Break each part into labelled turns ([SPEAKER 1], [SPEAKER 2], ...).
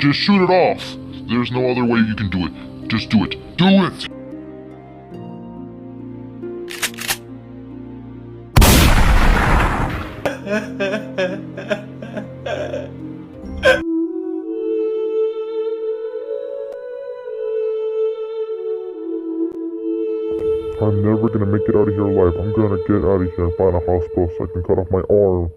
[SPEAKER 1] Just shoot it off. There's no other way you can do it. Just do it. Do it! I'm never gonna make it out of here alive. I'm gonna get out of here and find a hospital so I can cut off my arm.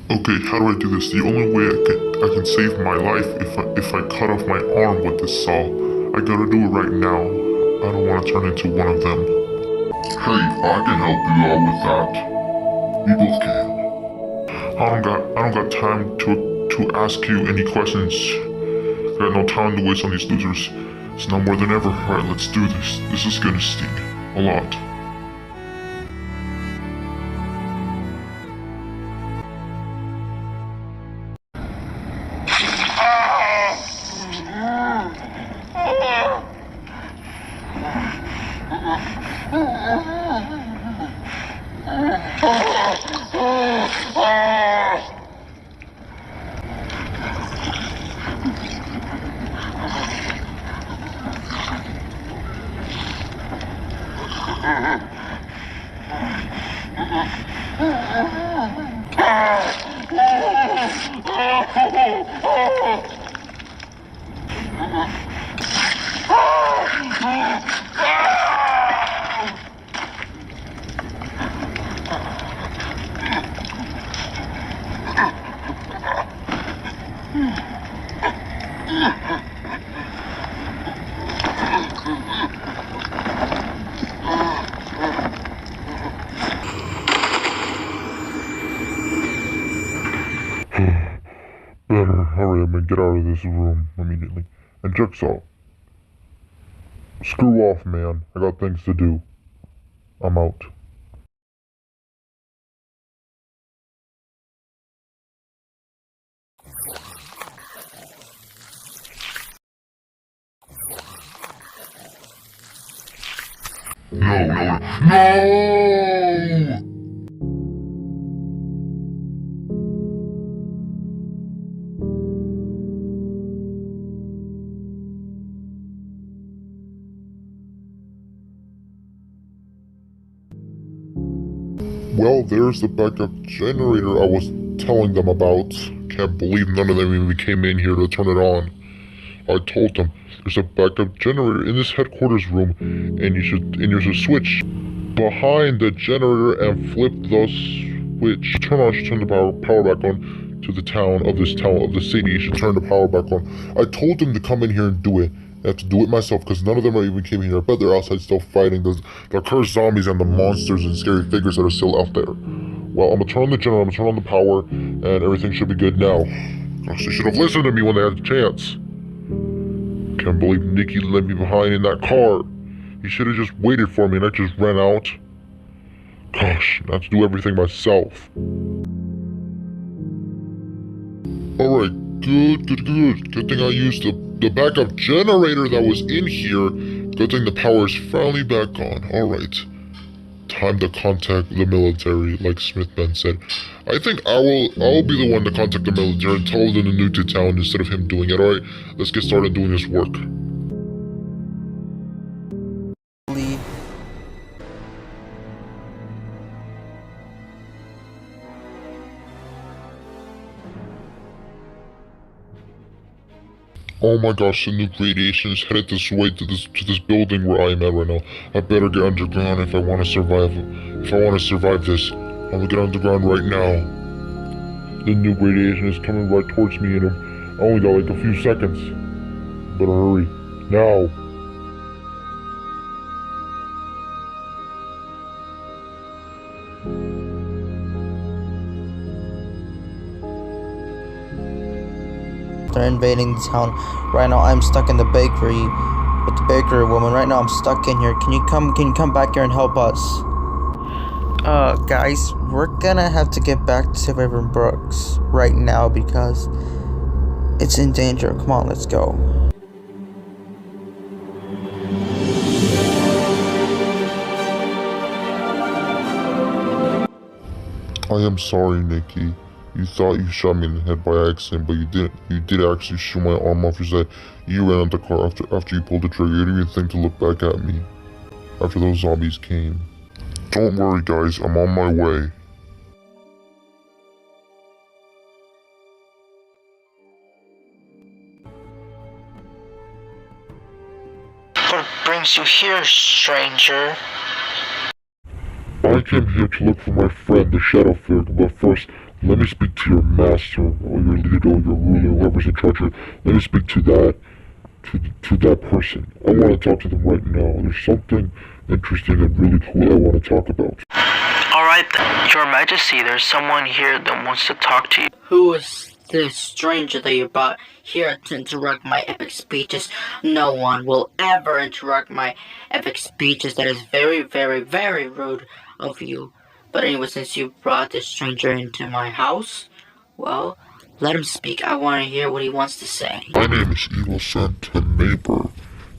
[SPEAKER 1] Okay, how do I do this? The only way I can save my life if I cut off my arm with this saw. I gotta do it right now. I don't want to turn into one of them. Hey, I can help you out with that. We both can. I don't got time to ask you any questions. I got no time to waste on these losers. It's now more than ever. Alright, let's do this. This is gonna sting a lot. Better hurry up and get out of this room immediately. And Jigsaw, screw off, man. I got things to do. I'm out. No! Well, there's the backup generator I was telling them about. Can't believe none of them even came in here to turn it on. I told them there's a backup generator in this headquarters room, and you should switch behind the generator and flip the switch. Turn the power back on to the city. You should turn the power back on. I told them to come in here and do it. I have to do it myself because none of them even came here. I bet they're outside still fighting the cursed zombies and the monsters and scary figures that are still out there. Well, I'm gonna turn on the generator, I'm gonna turn on the power, and everything should be good now. Gosh, they should have listened to me when they had the chance. Can't believe Nikki left me behind in that car. He should have just waited for me and I just ran out. Gosh, I have to do everything myself. Alright, good. Good thing I used the backup generator that was in here. Good thing the power is finally back on. Alright. Time to contact the military, like Smithman said. I think I'll be the one to contact the military and tell them to nuke the town instead of him doing it. Alright, let's get started doing this work. Oh my gosh, the nuke radiation is headed this way to this building where I am at right now. I better get underground if I want to survive. If I want to survive this, I'm gonna get underground right now. The nuke radiation is coming right towards me, and I only got like a few seconds. Better hurry now.
[SPEAKER 2] They're invading the town. Right now I'm stuck in the bakery with the bakery woman. Right now I'm stuck in here. Can you come back here and help us? Guys, we're gonna have to get back to Raven Brooks right now because it's in danger. Come on, let's go.
[SPEAKER 1] I am sorry, Nikki. You thought you shot me in the head by accident, but you didn't. You did actually shoot my arm off your side. You ran out the car after you pulled the trigger. You didn't even think to look back at me after those zombies came. Don't worry, guys. I'm on my way.
[SPEAKER 2] What brings you here, stranger?
[SPEAKER 1] I came here to look for my friend, the Shadow Figure, but first, let me speak to your master, or your leader, or your ruler, whoever's in charge of it. Let me speak to that person. I want to talk to them right now. There's something interesting and really cool I want to talk about.
[SPEAKER 2] Alright then, Your Majesty, there's someone here that wants to talk to you. Who is this stranger that you brought here to interrupt my epic speeches? No one will ever interrupt my epic speeches. That is very, very, very rude of you. But anyway, since you brought this stranger into my house, well, let him speak. I want to hear what he wants to say.
[SPEAKER 1] My name is Evil Santa Neighbor,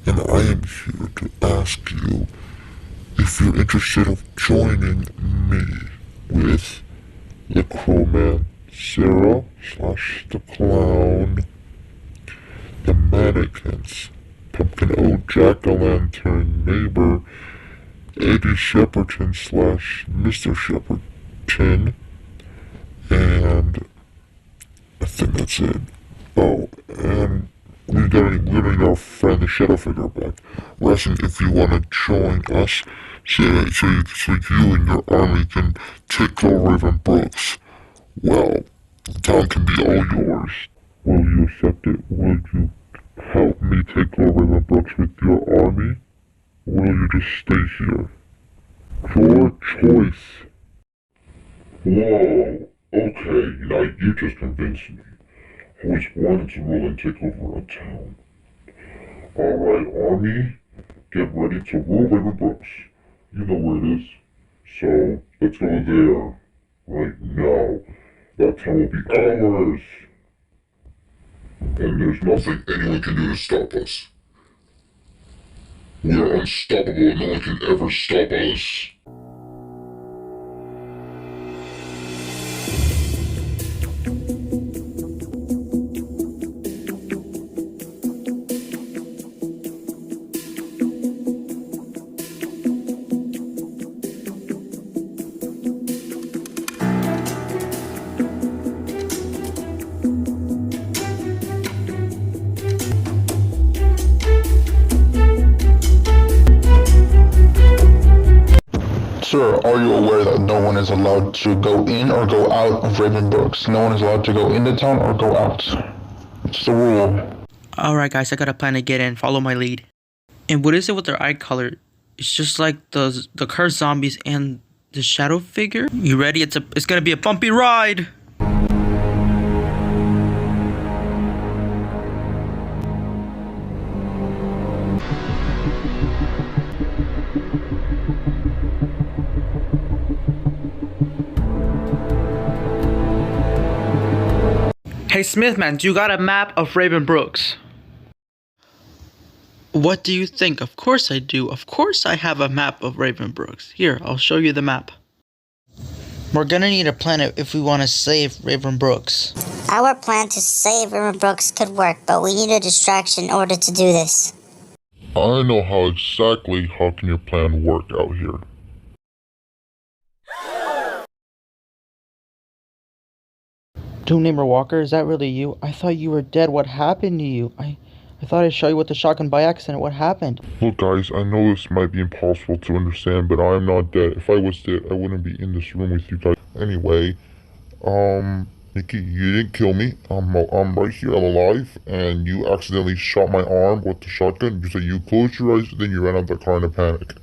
[SPEAKER 1] and I am here to ask you if you're interested in joining me with the Crowman, Sarah / the Clown, the Mannequins, Pumpkin O Jack-o'-lantern Neighbor, Eddie Shepperton / Mr. Shepperton, and I think that's it. Oh, and we're getting our friend the Shadow Figure back. We're asking if you want to join us so you and your army can take over Raven Brooks. Well, the town can be all yours. Will you accept it? Will you help me take over Raven Brooks with your army? Or will you just stay here? Your choice. Whoa, okay, now you just convinced me. I always wanted to rule and take over a town. Alright, army, get ready to rule Neighbor Brooks. You know where it is. So, let's go there. Right now. That town will be ours. And there's nothing anyone can do to stop us. We are unstoppable and no one can ever stop us.
[SPEAKER 3] Sir, are you aware that no one is allowed to go in or go out of Raven Brooks? No one is allowed to go into town or go out. It's the rule.
[SPEAKER 2] Alright guys, I got a plan to get in. Follow my lead. And what is it with their eye color? It's just like the cursed zombies and the Shadow Figure. You ready? It's gonna be a bumpy ride. Hey Smithman, do you got a map of Raven Brooks? What do you think? Of course I do. Of course I have a map of Raven Brooks. Here, I'll show you the map. We're gonna need a plan if we want to save Raven Brooks.
[SPEAKER 4] Our plan to save Raven Brooks could work, but we need a distraction in order to do this.
[SPEAKER 1] I know how can your plan work out here.
[SPEAKER 2] Doom Neighbor Walker, is that really you? I thought you were dead. What happened to you? I thought I'd show you with the shotgun by accident. What happened?
[SPEAKER 1] Look guys, I know this might be impossible to understand, but I am not dead. If I was dead, I wouldn't be in this room with you guys. Anyway, Nikki, you didn't kill me. I'm right here, I'm alive, and you accidentally shot my arm with the shotgun. You said you closed your eyes, then you ran out the car in a panic.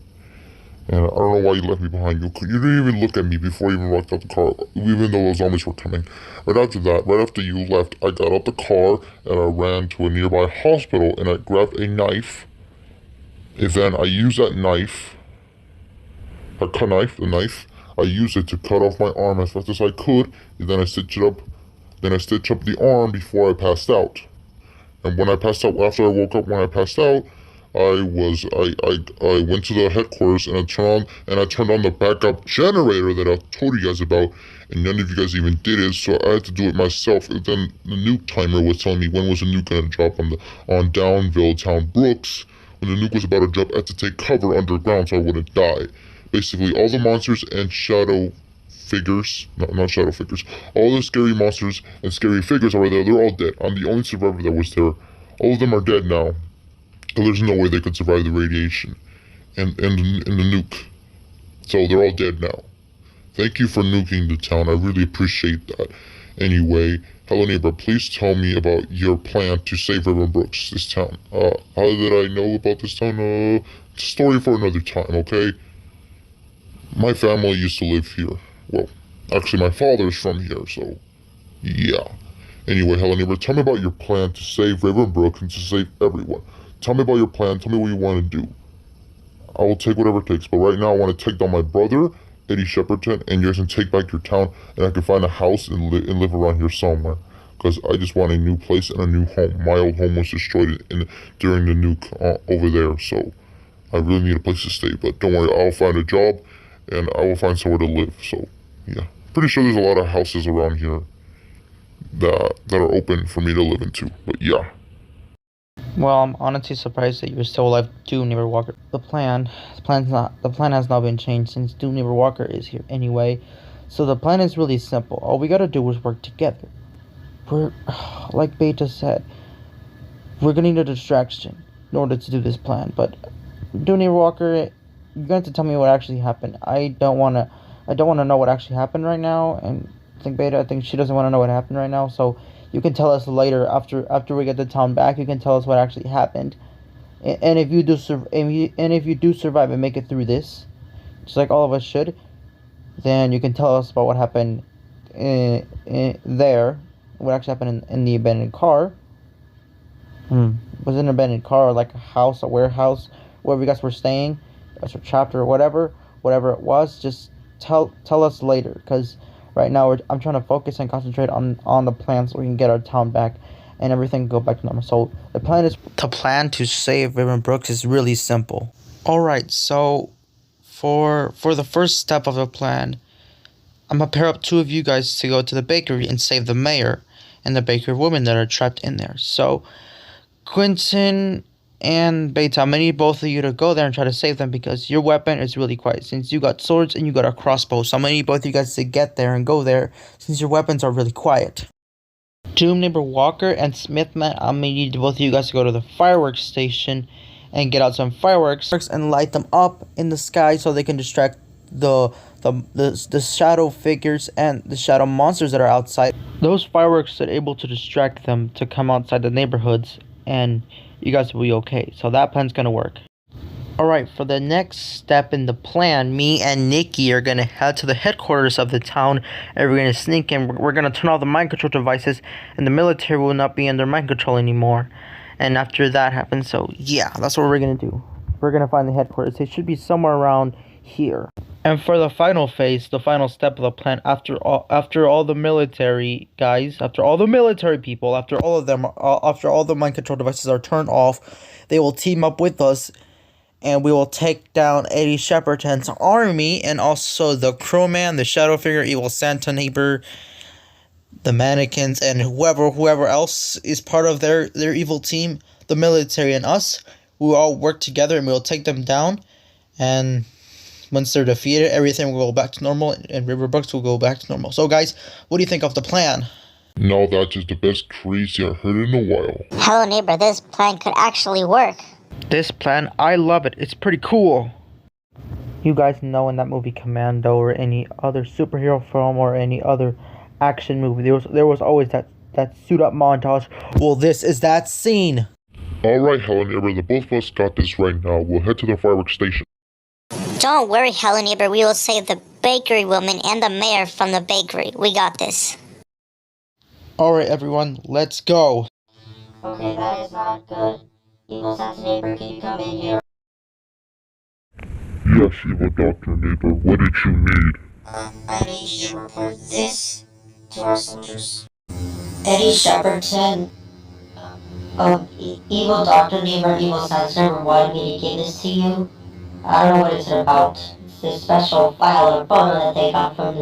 [SPEAKER 1] And I don't know why you left me behind. You didn't even look at me before you even walked out the car, even though those zombies were coming. Right after you left, I got out the car and I ran to a nearby hospital and I grabbed a knife. And then I used that knife, the knife, I used it to cut off my arm as fast as I could, and then I stitched up the arm before I passed out. And when I passed out, after I woke up when I passed out, I went to the headquarters and I turned on the backup generator that I told you guys about, and none of you guys even did it, so I had to do it myself. And then the nuke timer was telling me when was the nuke gonna drop on Downville Town Brooks. When the nuke was about to drop, I had to take cover underground so I wouldn't die. Basically, all the monsters and shadow figures, not shadow figures, all the scary monsters and scary figures over there, they're all dead. I'm the only survivor that was there. All of them are dead now. And there's no way they could survive the radiation and the nuke. So they're all dead now. Thank you for nuking the town. I really appreciate that. Anyway, hello neighbor, please tell me about your plan to save Raven Brooks, this town. How did I know about this town? It's a story for another time, okay? My family used to live here. Well, actually my father's from here, so yeah. Anyway, hello neighbor, tell me about your plan to save Raven Brooks and to save everyone. Tell me about your plan, tell me what you want to do. I will take whatever it takes, but right now I want to take down my brother, Eddie Shepperton, and you guys can take back your town, and I can find a house and live around here somewhere. Because I just want a new place and a new home. My old home was destroyed during the nuke over there, so I really need a place to stay. But don't worry, I'll find a job, and I will find somewhere to live, so yeah. Pretty sure there's a lot of houses around here that are open for me to live into, but yeah.
[SPEAKER 5] Well, I'm honestly surprised that you're still alive, Doom Neighbor Walker. The plan has not been changed since Doom Neighbor Walker is here anyway. So the plan is really simple. All we gotta do is work together. We're, like Beta said, we're gonna need a distraction in order to do this plan. But Doom Neighbor Walker, you're going to have to tell me what actually happened. I don't wanna know what actually happened right now. And I think she doesn't want to know what happened right now. So you can tell us later after we get the town back. You can tell us what actually happened, and if you do survive and make it through this, just like all of us should, then you can tell us about what happened there, what actually happened in the abandoned car. Was it an abandoned car or like a house, a warehouse, wherever you guys were staying, that's a chapter or whatever it was. Just tell us later, because right now, I'm trying to focus and concentrate on the plan so we can get our town back and everything go back to normal. So the plan to save Raven Brooks is really simple. Alright, so for the first step of the plan, I'm gonna pair up two of you guys to go to the bakery and save the mayor and the baker woman that are trapped in there. So Quentin and Beta, I'm gonna need both of you to go there and try to save them, because your weapon is really quiet since you got swords and you got a crossbow. So I'm gonna need both of you guys to get there and go there since your weapons are really quiet. Doom Neighbor Walker and Smithman, I'm gonna need both of you guys to go to the fireworks station and get out some fireworks and light them up in the sky so they can distract the shadow figures and the shadow monsters that are outside. Those fireworks are able to distract them to come outside the neighborhoods, and you guys will be okay. So that plan's gonna work. Alright, for the next step in the plan, me and Nikki are gonna head to the headquarters of the town, and we're gonna sneak in. We're gonna turn off the mind control devices, and the military will not be under mind control anymore. And after that happens, so yeah, that's what we're gonna do. We're gonna find the headquarters. It should be somewhere around here. And for the final phase, the final step of the plan, after all the military guys, after all the military people, after all the mind control devices are turned off, they will team up with us, and we will take down Eddie Shepperton's army, and also the crowman, the shadow figure, evil Santa neighbor, the mannequins, and whoever else is part of their evil team, the military and us. We will all work together and we will take them down, and once they're defeated, everything will go back to normal, and Raven Brooks will go back to normal. So guys, what do you think of the plan?
[SPEAKER 1] No, that is the best crazy I've heard in a while.
[SPEAKER 4] Hello neighbor, this plan could actually work.
[SPEAKER 5] This plan, I love it. It's pretty cool. You guys know in that movie Commando or any other superhero film or any other action movie, there was always that suit up montage. Well, this is that scene.
[SPEAKER 1] Alright, Helen Neighbor, the both of us got this right now. We'll head to the fireworks station.
[SPEAKER 4] Don't worry, Hello Neighbor, we will save the bakery woman and the mayor from the bakery. We got this.
[SPEAKER 5] Alright everyone, let's go.
[SPEAKER 6] Okay, that is not good. Evil Santa Neighbor, can you come in here?
[SPEAKER 1] Yes, evil Dr. Neighbor, what did you need?
[SPEAKER 6] I need you to report this to our soldiers. Eddie Shepperton Oh, evil Dr. Neighbor, evil censor wanted me to give this to you. I don't know what it's about. It's this special file or photo that they got from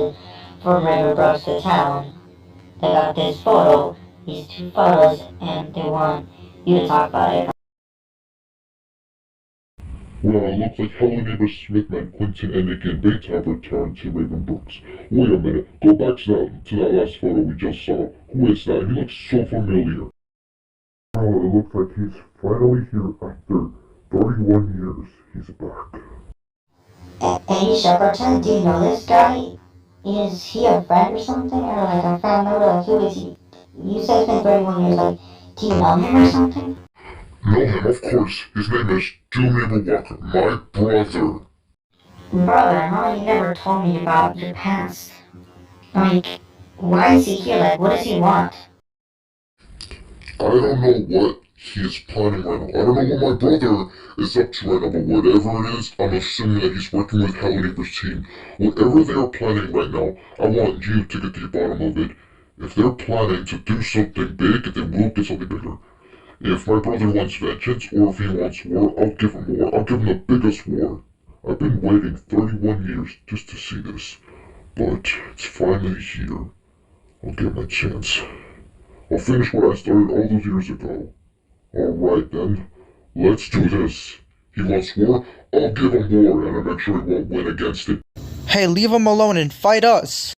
[SPEAKER 6] Raven Brooks, the town. They got this photo, these two photos, and they want you to talk about it.
[SPEAKER 1] Well, it looks like Helen Neighbor Smithman, Quentin, and Nick and Bates have returned to Raven Brooks. Wait a minute, go back to that last photo we just saw. Who is that? He looks so familiar. Oh, it looks like he's finally here after 31 years. He's back.
[SPEAKER 6] Hey Shepperton, do you know this guy? Is he a friend or something? Or like a family member? Like who is he? You said it's been 31 years, like, do you know him or something?
[SPEAKER 1] Know him, of course. His name is Neighbor Walker, my brother.
[SPEAKER 6] Brother, how you never told me about your past? Like, why is he here? Like, what does he want?
[SPEAKER 1] I don't know what he is planning right now. I don't know what my brother is up to right now, but whatever it is, I'm assuming that he's working with Helen Neighbor's team. Whatever they are planning right now, I want you to get to the bottom of it. If they're planning to do something big, they will get something bigger. If my brother wants vengeance, or if he wants war, I'll give him war. I'll give him the biggest war. I've been waiting 31 years just to see this, but it's finally here. I'll get my chance. I'll finish what I started all those years ago. Alright then, let's do this. He wants war, I'll give him war, and I'll make sure he won't win against it.
[SPEAKER 5] Hey, leave him alone and fight us!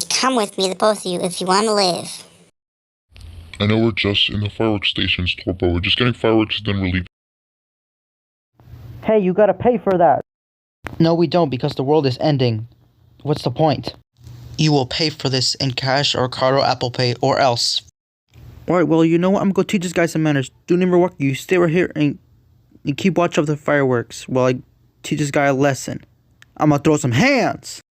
[SPEAKER 4] Come with me, the both of you, if you want to live.
[SPEAKER 1] I know we're just in the fireworks station's torpo. We're just getting fireworks, then we're leaving.
[SPEAKER 5] Hey, you gotta pay for that! No, we don't, because the world is ending. What's the point? You will pay for this in cash or card or Apple Pay, or else. Alright, well, you know what? I'm gonna go teach this guy some manners. Do never work. You stay right here and keep watch of the fireworks while I teach this guy a lesson. I'm gonna throw some hands!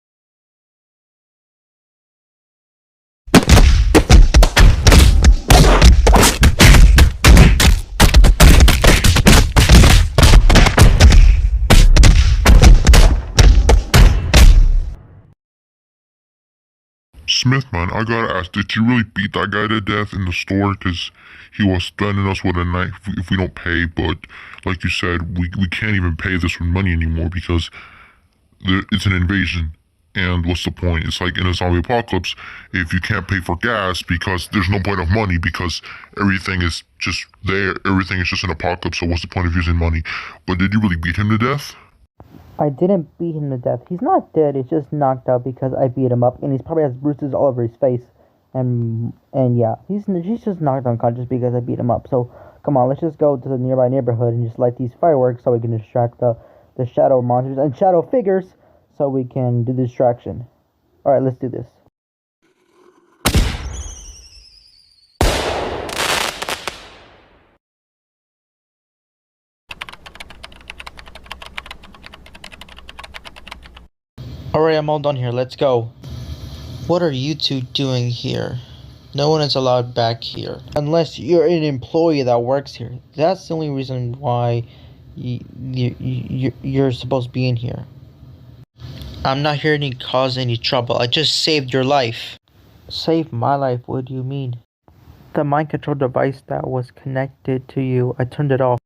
[SPEAKER 1] Smithman, I gotta ask, did you really beat that guy to death in the store? Cause he was threatening us with a knife if we don't pay, but like you said, we can't even pay this with money anymore because it's an invasion. And what's the point? It's like in a zombie apocalypse, if you can't pay for gas because there's no point of money because everything is just there, everything is just an apocalypse, so what's the point of using money? But did you really beat him to death?
[SPEAKER 5] I didn't beat him to death. He's not dead. He's just knocked out because I beat him up, and he probably has bruises all over his face. And yeah, he's just knocked unconscious because I beat him up. So come on, let's just go to the nearby neighborhood and just light these fireworks so we can distract the shadow monsters and shadow figures, so we can do the distraction. All right, let's do this. Alright, I'm all done here. Let's go. What are you two doing here? No one is allowed back here. Unless you're an employee that works here. That's the only reason why you're supposed to be in here. I'm not here to cause any trouble. I just saved your life. Saved my life? What do you mean? The mind control device that was connected to you, I turned it off.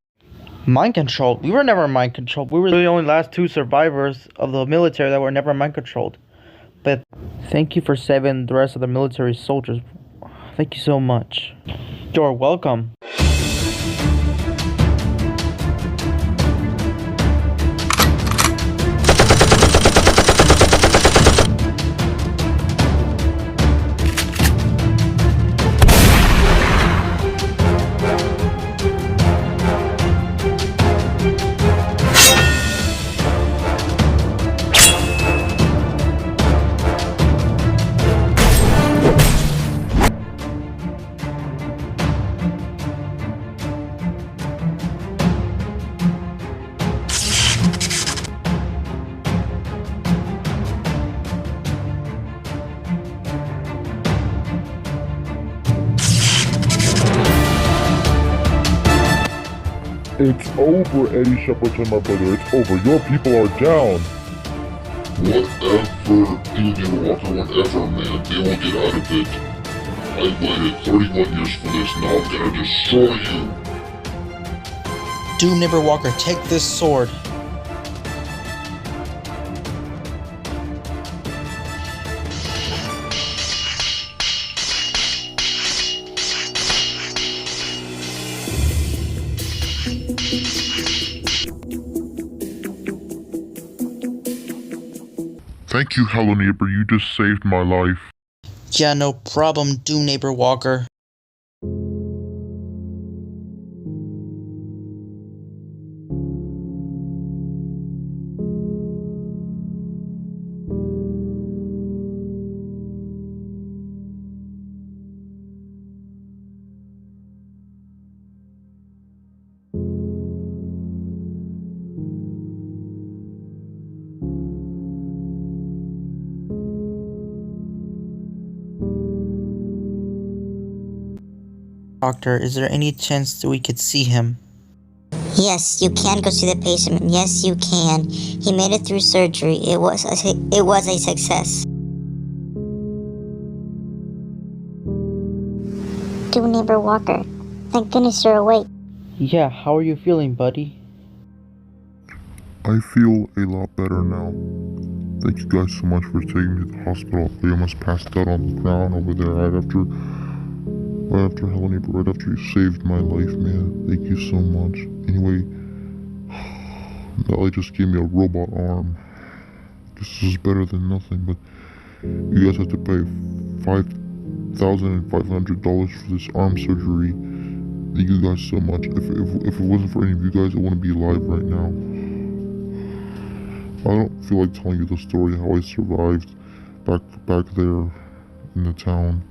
[SPEAKER 5] Mind controlled? We were never mind controlled. We were the only last two survivors of the military that were never mind controlled. But thank you for saving the rest of the military soldiers. Thank you so much. You're welcome.
[SPEAKER 1] It's over, Eddie Shepperton, my brother. It's over. Your people are down. Whatever, Neighbor Walker, whatever, man, they will get out of it. I waited 31 years for this, now I'm gonna destroy you.
[SPEAKER 5] Do Neighbor Walker, take this sword.
[SPEAKER 1] Thank you, Hello Neighbor, you just saved my life.
[SPEAKER 5] Yeah, no problem, do Neighbor Walker. Doctor, is there any chance that we could see him?
[SPEAKER 4] Yes, you can go see the patient. Yes, you can. He made it through surgery. It was a success. Do Neighbor Walker. Thank goodness you're awake.
[SPEAKER 5] Yeah, how are you feeling, buddy?
[SPEAKER 1] I feel a lot better now. Thank you guys so much for taking me to the hospital. I almost passed out on the ground over there right after Hello Neighbor, right after you saved my life, man. Thank you so much. Anyway, Nelly just gave me a robot arm. This is better than nothing, but you guys have to pay $5,500 for this arm surgery. Thank you guys so much. If it wasn't for any of you guys, I wouldn't be alive right now. I don't feel like telling you the story how I survived back there in the town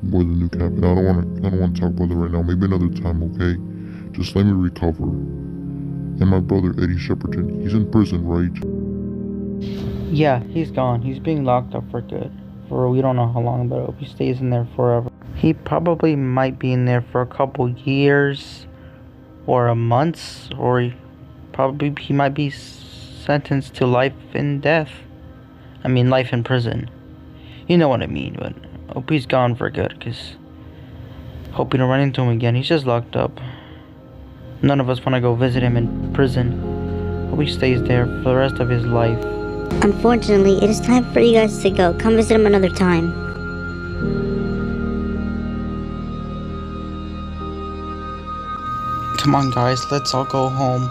[SPEAKER 1] where the new cabin. I don't want to talk about it right now. Maybe another time, okay? Just let me recover. And my brother Eddie Shepperton, he's in prison, right?
[SPEAKER 5] Yeah, he's gone. He's being locked up for good. For we don't know how long, but I hope he stays in there forever. He probably might be in there for a couple years or a month, or he might be sentenced to life in death. I mean, life in prison. You know what I mean, but I hope he's gone for good, because hope we don't run into him again. He's just locked up. None of us want to go visit him in prison. Hope he stays there for the rest of his life.
[SPEAKER 4] Unfortunately, it is time for you guys to go. Come visit him another time.
[SPEAKER 5] Come on, guys, let's all go home.